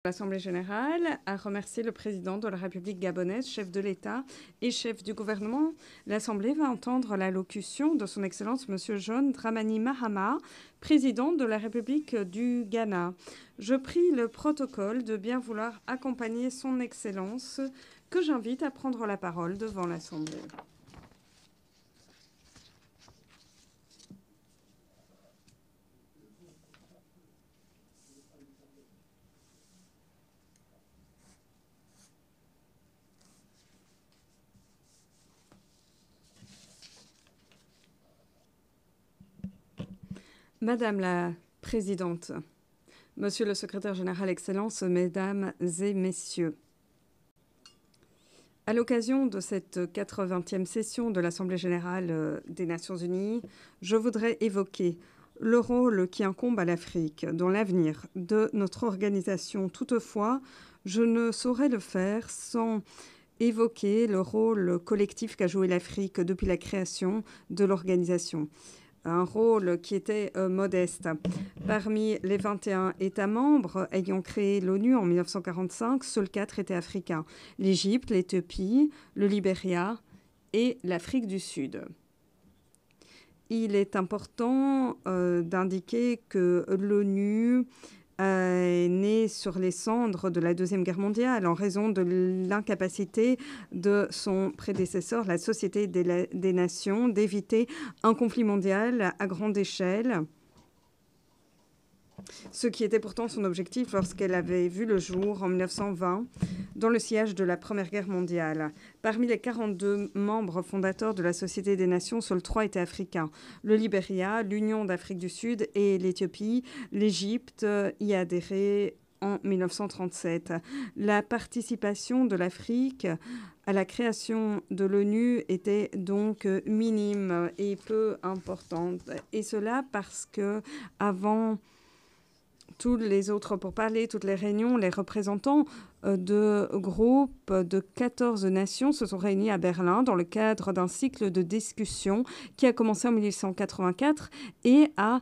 L'Assemblée générale a remercié le président de la République gabonaise, chef de l'État et chef du gouvernement. L'Assemblée va entendre l'allocution de son Excellence M. John Dramani Mahama, président de la République du Ghana. Je prie le protocole de bien vouloir accompagner son Excellence, que j'invite à prendre la parole devant l'Assemblée. Madame la Présidente, Monsieur le Secrétaire général, Excellences, Mesdames et Messieurs, à l'occasion de cette 80e session de l'Assemblée générale des Nations unies, je voudrais évoquer le rôle qui incombe à l'Afrique dans l'avenir de notre organisation. Toutefois, je ne saurais le faire sans évoquer le rôle collectif qu'a joué l'Afrique depuis la création de l'organisation. Un rôle qui était modeste. Parmi les 21 États membres ayant créé l'ONU en 1945, seuls 4 étaient africains. L'Égypte, l'Éthiopie, le Libéria et l'Afrique du Sud. Il est important d'indiquer que l'ONU est né sur les cendres de la Deuxième Guerre mondiale en raison de l'incapacité de son prédécesseur, la Société des Nations, d'éviter un conflit mondial à grande échelle, ce qui était pourtant son objectif lorsqu'elle avait vu le jour en 1920 dans le sillage de la Première Guerre mondiale. Parmi les 42 membres fondateurs de la Société des Nations, seuls 3 étaient africains. Le Libéria, l'Union d'Afrique du Sud et l'Éthiopie. L'Égypte y a adhéré en 1937. La participation de l'Afrique à la création de l'ONU était donc minime et peu importante. Et cela parce que avant tous les autres pourparlers, toutes les réunions, les représentants de groupes de 14 nations se sont réunis à Berlin dans le cadre d'un cycle de discussion qui a commencé en 1884 et a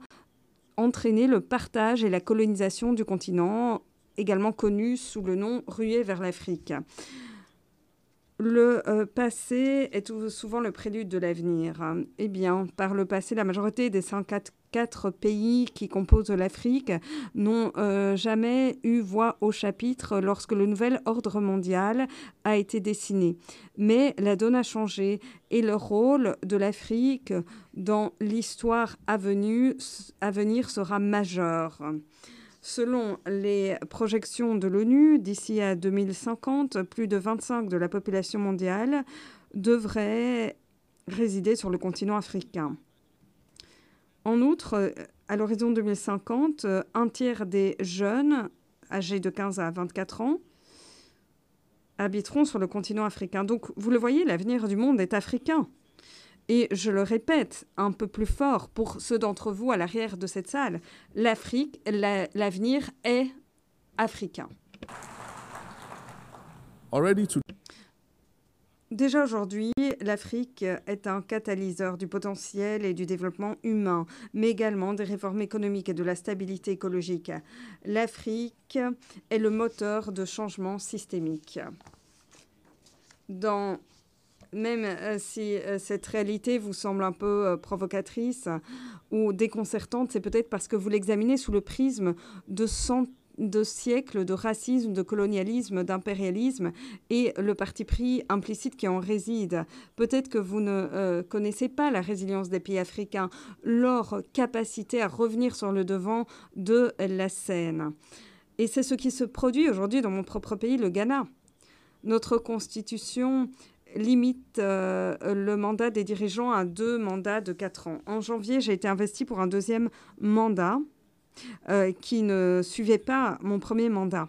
entraîné le partage et la colonisation du continent, également connu sous le nom ruée vers l'Afrique. Le passé est souvent le prélude de l'avenir. Eh bien, par le passé, la majorité des 54 pays qui composent l'Afrique n'ont jamais eu voix au chapitre lorsque le nouvel ordre mondial a été dessiné. Mais la donne a changé et le rôle de l'Afrique dans l'histoire à venir sera majeur. Selon les projections de l'ONU, d'ici à 2050, plus de 25% de la population mondiale devrait résider sur le continent africain. En outre, à l'horizon 2050, un tiers des jeunes âgés de 15 à 24 ans habiteront sur le continent africain. Donc, vous le voyez, l'avenir du monde est africain. Et je le répète un peu plus fort pour ceux d'entre vous à l'arrière de cette salle, l'Afrique, l'avenir est africain. Déjà aujourd'hui, l'Afrique est un catalyseur du potentiel et du développement humain, mais également des réformes économiques et de la stabilité écologique. L'Afrique est le moteur de changements systémiques. Même si cette réalité vous semble un peu provocatrice ou déconcertante, c'est peut-être parce que vous l'examinez sous le prisme de siècles de racisme, de colonialisme, d'impérialisme et le parti pris implicite qui en réside. Peut-être que vous ne connaissez pas la résilience des pays africains, leur capacité à revenir sur le devant de la scène. Et c'est ce qui se produit aujourd'hui dans mon propre pays, le Ghana. Notre constitution limite le mandat des dirigeants à 2 mandats de 4 ans. En janvier, j'ai été investie pour un 2e mandat qui ne suivait pas mon premier mandat.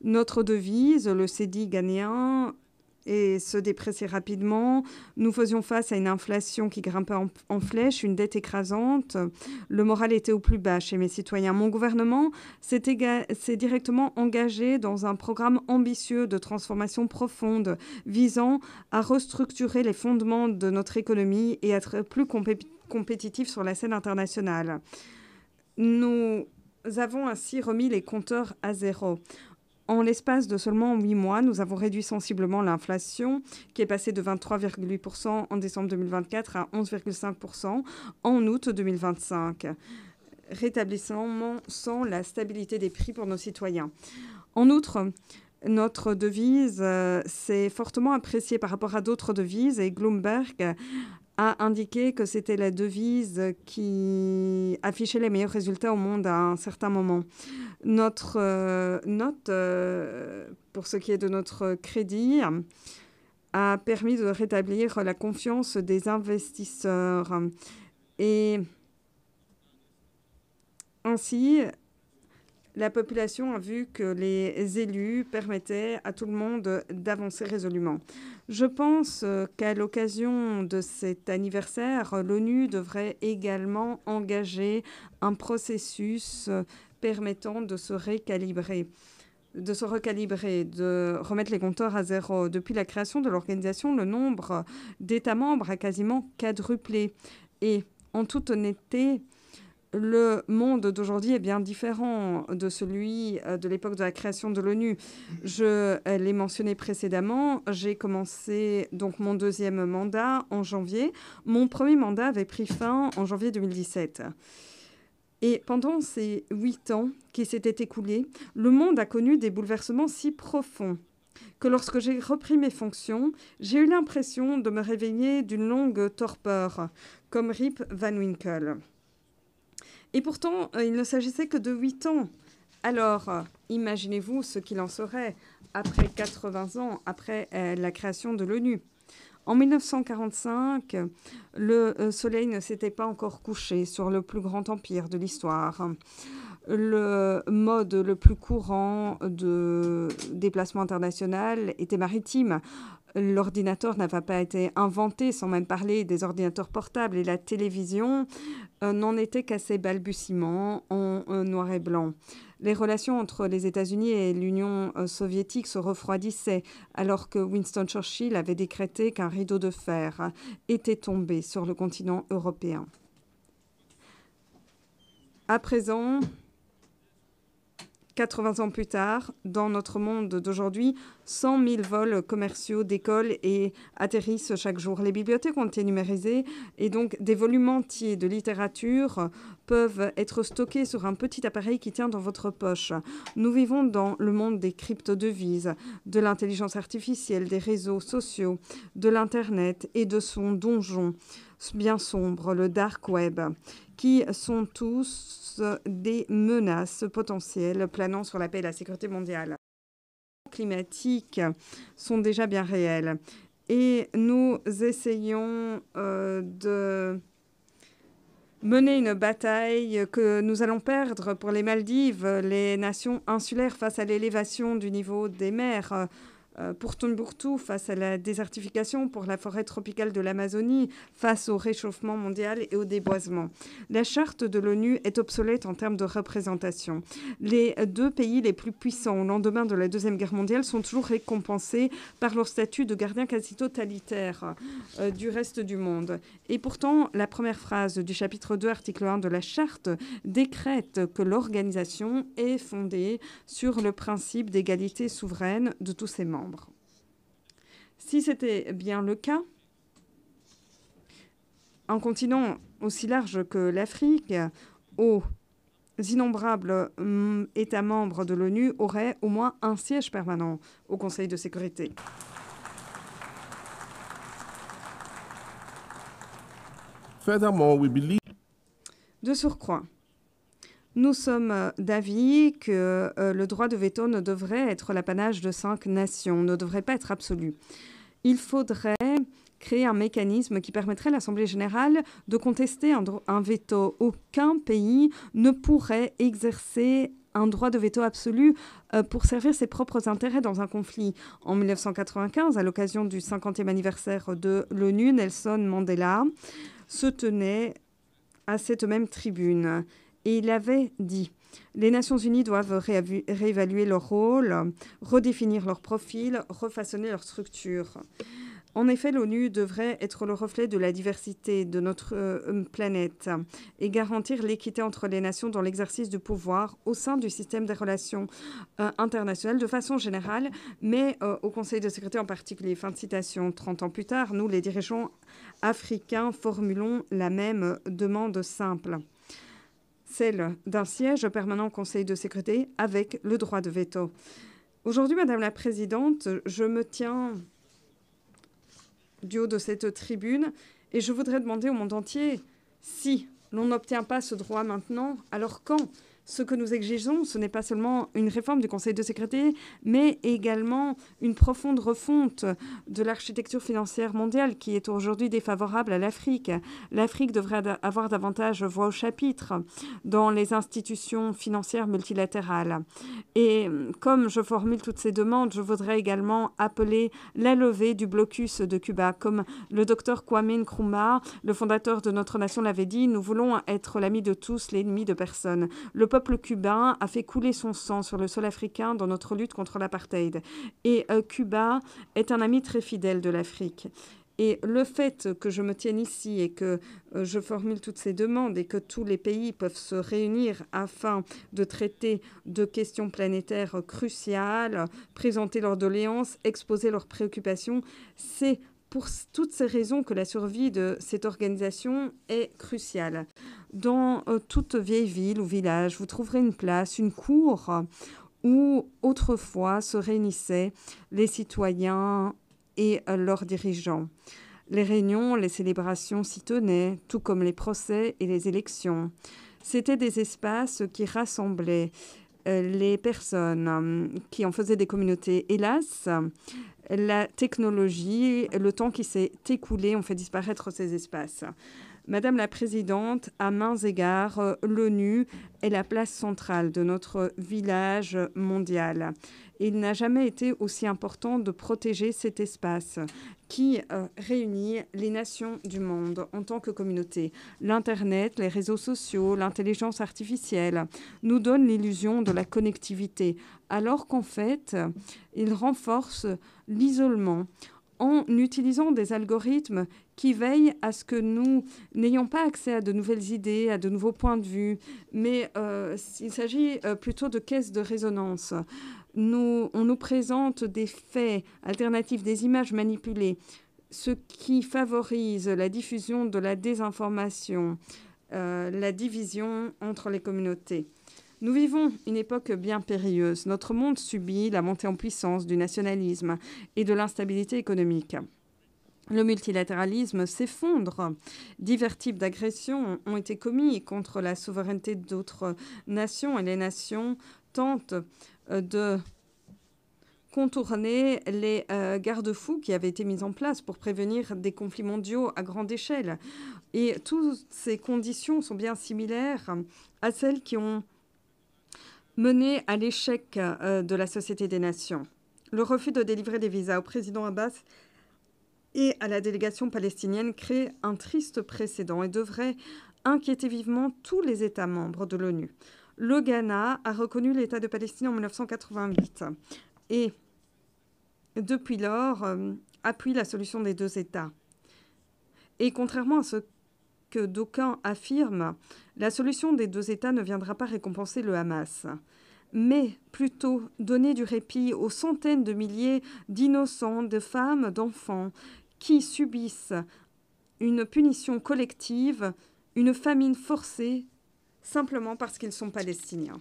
Notre devise, le cedi ghanéen, et se déprécier rapidement. Nous faisions face à une inflation qui grimpait en flèche, une dette écrasante. Le moral était au plus bas chez mes citoyens. Mon gouvernement s'est directement engagé dans un programme ambitieux de transformation profonde visant à restructurer les fondements de notre économie et à être plus compétitif sur la scène internationale. Nous avons ainsi remis les compteurs à zéro. En l'espace de seulement 8 mois, nous avons réduit sensiblement l'inflation, qui est passée de 23,8% en décembre 2024 à 11,5% en août 2025, rétablissant sans la stabilité des prix pour nos citoyens. En outre, notre devise s'est fortement appréciée par rapport à d'autres devises et Bloomberg a indiqué que c'était la devise qui affichait les meilleurs résultats au monde à un certain moment. Notre note, pour ce qui est de notre crédit, a permis de rétablir la confiance des investisseurs. Et ainsi, la population a vu que les élus permettaient à tout le monde d'avancer résolument. Je pense qu'à l'occasion de cet anniversaire, l'ONU devrait également engager un processus permettant de se recalibrer, de remettre les compteurs à zéro. Depuis la création de l'organisation, le nombre d'États membres a quasiment quadruplé. Et en toute honnêteté, le monde d'aujourd'hui est bien différent de celui de l'époque de la création de l'ONU. Je l'ai mentionné précédemment, j'ai commencé donc mon deuxième mandat en janvier. Mon premier mandat avait pris fin en janvier 2017. Et pendant ces 8 ans qui s'étaient écoulés, le monde a connu des bouleversements si profonds que lorsque j'ai repris mes fonctions, j'ai eu l'impression de me réveiller d'une longue torpeur, comme Rip Van Winkle. Et pourtant, il ne s'agissait que de 8 ans. Alors, imaginez-vous ce qu'il en serait après 80 ans, après la création de l'ONU. En 1945, le soleil ne s'était pas encore couché sur le plus grand empire de l'histoire. Le mode le plus courant de déplacement international était maritime. L'ordinateur n'avait pas été inventé, sans même parler des ordinateurs portables, et la télévision n'en était qu'à ses balbutiements en noir et blanc. Les relations entre les États-Unis et l'Union soviétique se refroidissaient, alors que Winston Churchill avait décrété qu'un rideau de fer était tombé sur le continent européen. À présent, 80 ans plus tard, dans notre monde d'aujourd'hui, 100 000 vols commerciaux décollent et atterrissent chaque jour. Les bibliothèques ont été numérisées et donc des volumes entiers de littérature peuvent être stockés sur un petit appareil qui tient dans votre poche. Nous vivons dans le monde des crypto-devises, de l'intelligence artificielle, des réseaux sociaux, de l'Internet et de son donjon bien sombre, le dark web, qui sont tous des menaces potentielles planant sur la paix et la sécurité mondiale. Les climatiques sont déjà bien réels et nous essayons de mener une bataille que nous allons perdre pour les Maldives, les nations insulaires face à l'élévation du niveau des mers, pour Tombouctou, face à la désertification, pour la forêt tropicale de l'Amazonie, face au réchauffement mondial et au déboisement. La charte de l'ONU est obsolète en termes de représentation. Les 2 pays les plus puissants au lendemain de la Deuxième Guerre mondiale sont toujours récompensés par leur statut de gardien quasi totalitaire du reste du monde. Et pourtant, la première phrase du chapitre 2, article 1 de la charte décrète que l'organisation est fondée sur le principe d'égalité souveraine de tous ses membres. Si c'était bien le cas, un continent aussi large que l'Afrique, aux innombrables États membres de l'ONU aurait au moins un siège permanent au Conseil de sécurité. Furthermore, we believe... De surcroît, nous sommes d'avis que le droit de veto ne devrait être l'apanage de 5 nations, ne devrait pas être absolu. Il faudrait créer un mécanisme qui permettrait à l'Assemblée générale de contester un veto. Aucun pays ne pourrait exercer un droit de veto absolu pour servir ses propres intérêts dans un conflit. En 1995, à l'occasion du 50e anniversaire de l'ONU, Nelson Mandela se tenait à cette même tribune. Et il avait dit « Les Nations unies doivent réévaluer leur rôle, redéfinir leur profil, refaçonner leur structure. En effet, l'ONU devrait être le reflet de la diversité de notre planète et garantir l'équité entre les nations dans l'exercice du pouvoir au sein du système des relations internationales de façon générale, mais au Conseil de sécurité en particulier. Fin de citation. 30 ans plus tard, nous, les dirigeants africains, formulons la même demande simple, celle d'un siège permanent au Conseil de sécurité avec le droit de veto. Aujourd'hui, Madame la Présidente, je me tiens du haut de cette tribune et je voudrais demander au monde entier, si l'on n'obtient pas ce droit maintenant, alors quand? Ce que nous exigeons, ce n'est pas seulement une réforme du Conseil de sécurité, mais également une profonde refonte de l'architecture financière mondiale qui est aujourd'hui défavorable à l'Afrique. L'Afrique devrait avoir davantage voix au chapitre dans les institutions financières multilatérales. Et comme je formule toutes ces demandes, je voudrais également appeler la levée du blocus de Cuba. Comme le docteur Kwame Nkrumah, le fondateur de notre nation, l'avait dit, nous voulons être l'ami de tous, l'ennemi de personne. Le peuple cubain a fait couler son sang sur le sol africain dans notre lutte contre l'apartheid. Et Cuba est un ami très fidèle de l'Afrique. Et le fait que je me tienne ici et que je formule toutes ces demandes et que tous les pays peuvent se réunir afin de traiter de questions planétaires cruciales, présenter leurs doléances, exposer leurs préoccupations, c'est pour toutes ces raisons que la survie de cette organisation est cruciale. Dans toute vieille ville ou village, vous trouverez une place, une cour où autrefois se réunissaient les citoyens et leurs dirigeants. Les réunions, les célébrations s'y tenaient, tout comme les procès et les élections. C'étaient des espaces qui rassemblaient les personnes qui en faisaient des communautés. Hélas, la technologie, le temps qui s'est écoulé ont fait disparaître ces espaces. Madame la Présidente, à maints égards, l'ONU est la place centrale de notre village mondial. Il n'a jamais été aussi important de protéger cet espace qui réunit les nations du monde en tant que communauté. L'Internet, les réseaux sociaux, l'intelligence artificielle nous donnent l'illusion de la connectivité, alors qu'en fait, ils renforcent l'isolement en utilisant des algorithmes qui veillent à ce que nous n'ayons pas accès à de nouvelles idées, à de nouveaux points de vue, mais il s'agit plutôt de caisses de résonance. On nous présente des faits alternatifs, des images manipulées, ce qui favorise la diffusion de la désinformation, la division entre les communautés. Nous vivons une époque bien périlleuse. Notre monde subit la montée en puissance du nationalisme et de l'instabilité économique. Le multilatéralisme s'effondre. Divers types d'agressions ont été commis contre la souveraineté d'autres nations et les nations tentent de contourner les garde-fous qui avaient été mis en place pour prévenir des conflits mondiaux à grande échelle. Et toutes ces conditions sont bien similaires à celles qui ont mené à l'échec de la Société des Nations. Le refus de délivrer des visas au président Abbas et à la délégation palestinienne crée un triste précédent et devrait inquiéter vivement tous les États membres de l'ONU. Le Ghana a reconnu l'État de Palestine en 1988 et depuis lors appuie la solution des deux États. Et contrairement à ce que d'aucuns affirment, la solution des deux États ne viendra pas récompenser le Hamas, mais plutôt donner du répit aux centaines de milliers d'innocents, de femmes, d'enfants qui subissent une punition collective, une famine forcée, simplement parce qu'ils sont palestiniens.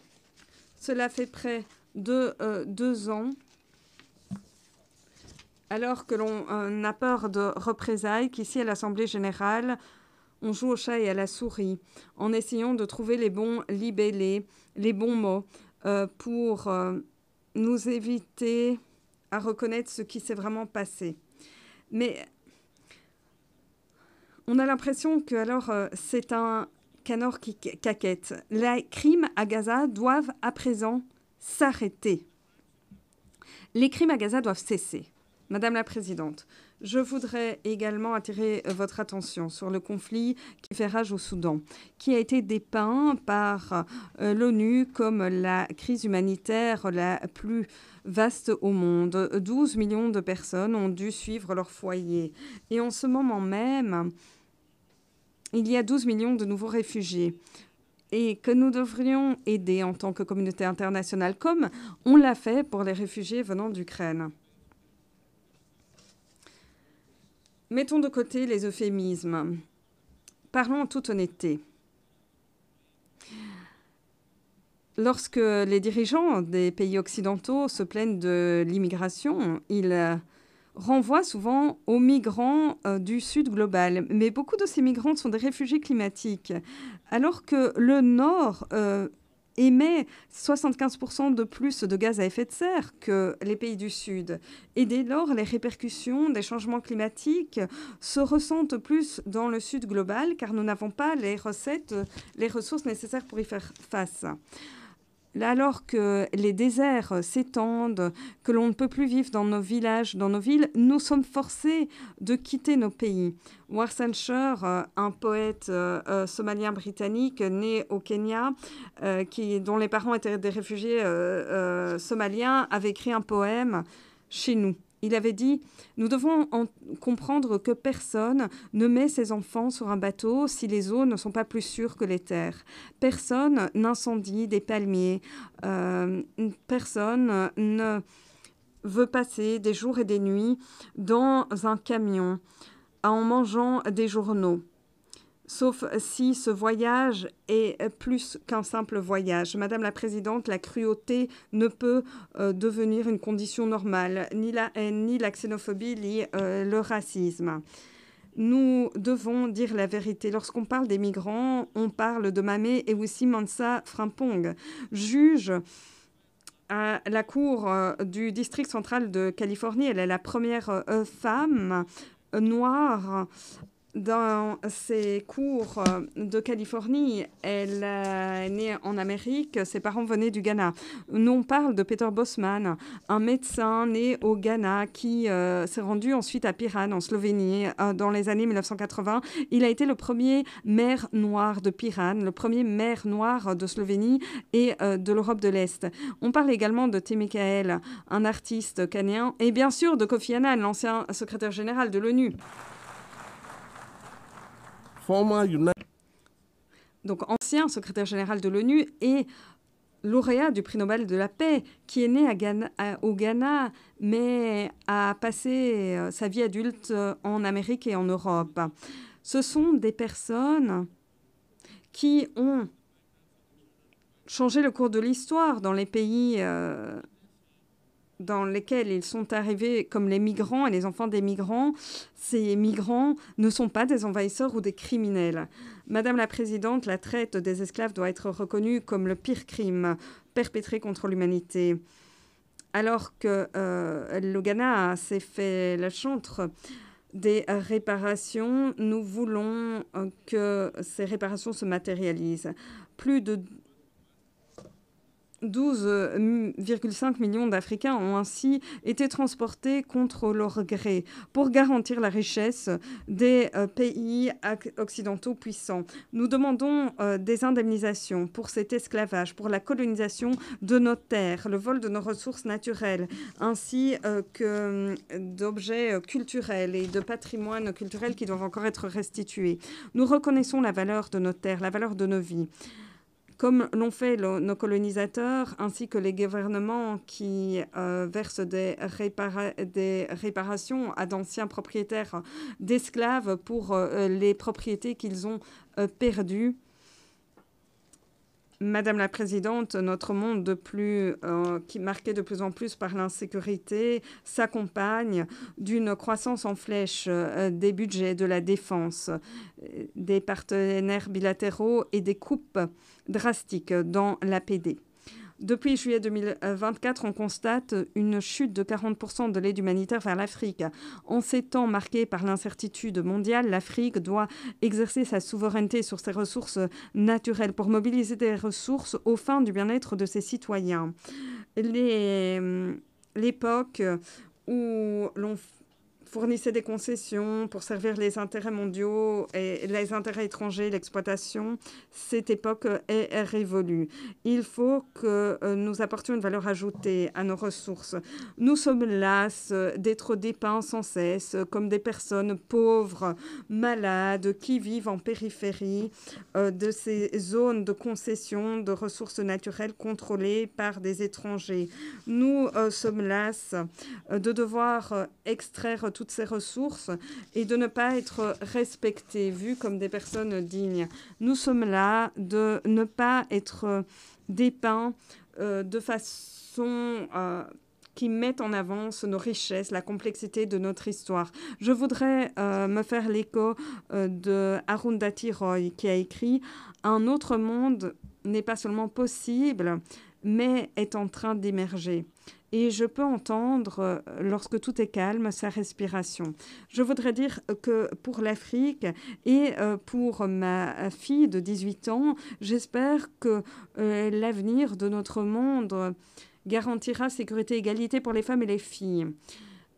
Cela fait près de 2 ans, alors que l'on a peur de représailles, qu'ici à l'Assemblée générale, on joue au chat et à la souris en essayant de trouver les bons libellés, les bons mots pour nous éviter à reconnaître ce qui s'est vraiment passé. Mais on a l'impression que alors c'est un canard qui caquette. Les crimes à Gaza doivent à présent s'arrêter. Les crimes à Gaza doivent cesser. Madame la Présidente, je voudrais également attirer votre attention sur le conflit qui fait rage au Soudan, qui a été dépeint par l'ONU comme la crise humanitaire la plus vaste au monde. 12 millions de personnes ont dû suivre leur foyer. Et en ce moment même, il y a 12 millions de nouveaux réfugiés. Et que nous devrions aider en tant que communauté internationale, comme on l'a fait pour les réfugiés venant d'Ukraine. Mettons de côté les euphémismes. Parlons en toute honnêteté. Lorsque les dirigeants des pays occidentaux se plaignent de l'immigration, ils renvoient souvent aux migrants du Sud global. Mais beaucoup de ces migrants sont des réfugiés climatiques, alors que le Nord émet 75% de plus de gaz à effet de serre que les pays du Sud. Et dès lors, les répercussions des changements climatiques se ressentent plus dans le Sud global, car nous n'avons pas les ressources nécessaires pour y faire face. Là, alors que les déserts s'étendent, que l'on ne peut plus vivre dans nos villages, dans nos villes, nous sommes forcés de quitter nos pays. Warsan Shore, un poète somalien britannique né au Kenya, dont les parents étaient des réfugiés somaliens, avait écrit un poème chez nous. Il avait dit « Nous devons comprendre que personne ne met ses enfants sur un bateau si les eaux ne sont pas plus sûres que les terres. Personne n'incendie des palmiers. Personne ne veut passer des jours et des nuits dans un camion en mangeant des journaux. Sauf si ce voyage est plus qu'un simple voyage. Madame la Présidente, la cruauté ne peut devenir une condition normale, ni la haine, ni la xénophobie, ni le racisme. Nous devons dire la vérité. Lorsqu'on parle des migrants, on parle de Mamé et aussi Mansa Frimpong, juge à la Cour du district central de Californie. Elle est la première femme noire dans ses cours de Californie. Elle est née en Amérique, ses parents venaient du Ghana. Nous, on parle de Peter Bosman, un médecin né au Ghana qui s'est rendu ensuite à Piran, en Slovénie, dans les années 1980. Il a été le premier maire noir de Piran, le premier maire noir de Slovénie et de l'Europe de l'Est. On parle également de T. Michael, un artiste ghanéen, et bien sûr de Kofi Annan, l'ancien secrétaire général de l'ONU. Donc ancien secrétaire général de l'ONU et lauréat du prix Nobel de la paix, qui est né au Ghana, mais a passé sa vie adulte en Amérique et en Europe. Ce sont des personnes qui ont changé le cours de l'histoire dans les pays dans lesquels ils sont arrivés comme les migrants et les enfants des migrants. Ces migrants ne sont pas des envahisseurs ou des criminels. Madame la Présidente, la traite des esclaves doit être reconnue comme le pire crime perpétré contre l'humanité. Alors que le Ghana s'est fait le chantre des réparations, nous voulons que ces réparations se matérialisent. Plus de 12,5 millions d'Africains ont ainsi été transportés contre leur gré pour garantir la richesse des pays occidentaux puissants. Nous demandons des indemnisations pour cet esclavage, pour la colonisation de nos terres, le vol de nos ressources naturelles, ainsi que d'objets culturels et de patrimoine culturel qui doivent encore être restitués. Nous reconnaissons la valeur de nos terres, la valeur de nos vies, comme l'ont fait nos colonisateurs, ainsi que les gouvernements qui versent des réparations à d'anciens propriétaires d'esclaves pour les propriétés qu'ils ont perdues. Madame la Présidente, notre monde qui est marqué de plus en plus par l'insécurité s'accompagne d'une croissance en flèche des budgets de la défense, des partenaires bilatéraux et des coupes drastiques dans l'APD. Depuis juillet 2024, on constate une chute de 40% de l'aide humanitaire vers l'Afrique. En ces temps marqués par l'incertitude mondiale, l'Afrique doit exercer sa souveraineté sur ses ressources naturelles pour mobiliser des ressources aux fins du bien-être de ses citoyens. L'époque où l'on fournissait des concessions pour servir les intérêts mondiaux et les intérêts étrangers, l'exploitation, cette époque est révolue. Il faut que nous apportions une valeur ajoutée à nos ressources. Nous sommes las d'être dépeints sans cesse comme des personnes pauvres, malades, qui vivent en périphérie de ces zones de concession de ressources naturelles contrôlées par des étrangers. Nous sommes las de devoir extraire toutes ces ressources et de ne pas être respectés, vus comme des personnes dignes. Nous sommes là de ne pas être dépeints de façon qui mettent en avance nos richesses, la complexité de notre histoire. Je voudrais me faire l'écho de Arundhati Roy qui a écrit « Un autre monde n'est pas seulement possible, mais est en train d'émerger ». Et je peux entendre, lorsque tout est calme, sa respiration. Je voudrais dire que pour l'Afrique et pour ma fille de 18 ans, j'espère que l'avenir de notre monde garantira sécurité et égalité pour les femmes et les filles.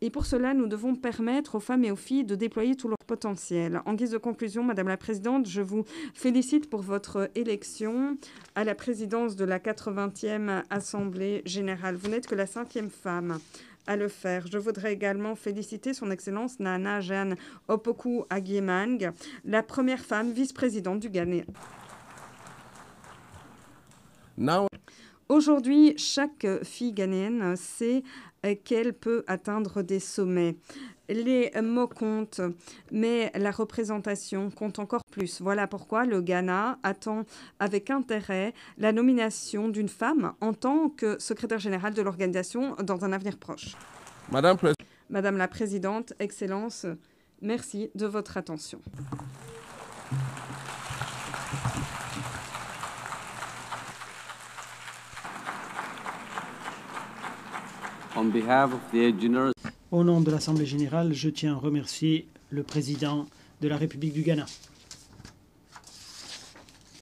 Et pour cela, nous devons permettre aux femmes et aux filles de déployer tout leur potentiel. En guise de conclusion, Madame la Présidente, je vous félicite pour votre élection à la présidence de la 80e Assemblée générale. Vous n'êtes que la 5e femme à le faire. Je voudrais également féliciter son Excellence Nana Jeanne Opoku-Agyemang, la première femme vice-présidente du Ghana. Aujourd'hui, chaque fille ghanéenne sait qu'elle peut atteindre des sommets. Les mots comptent, mais la représentation compte encore plus. Voilà pourquoi le Ghana attend avec intérêt la nomination d'une femme en tant que secrétaire générale de l'organisation dans un avenir proche. Madame la Présidente, Excellence, merci de votre attention. Au nom de l'Assemblée générale, je tiens à remercier le président de la République du Ghana.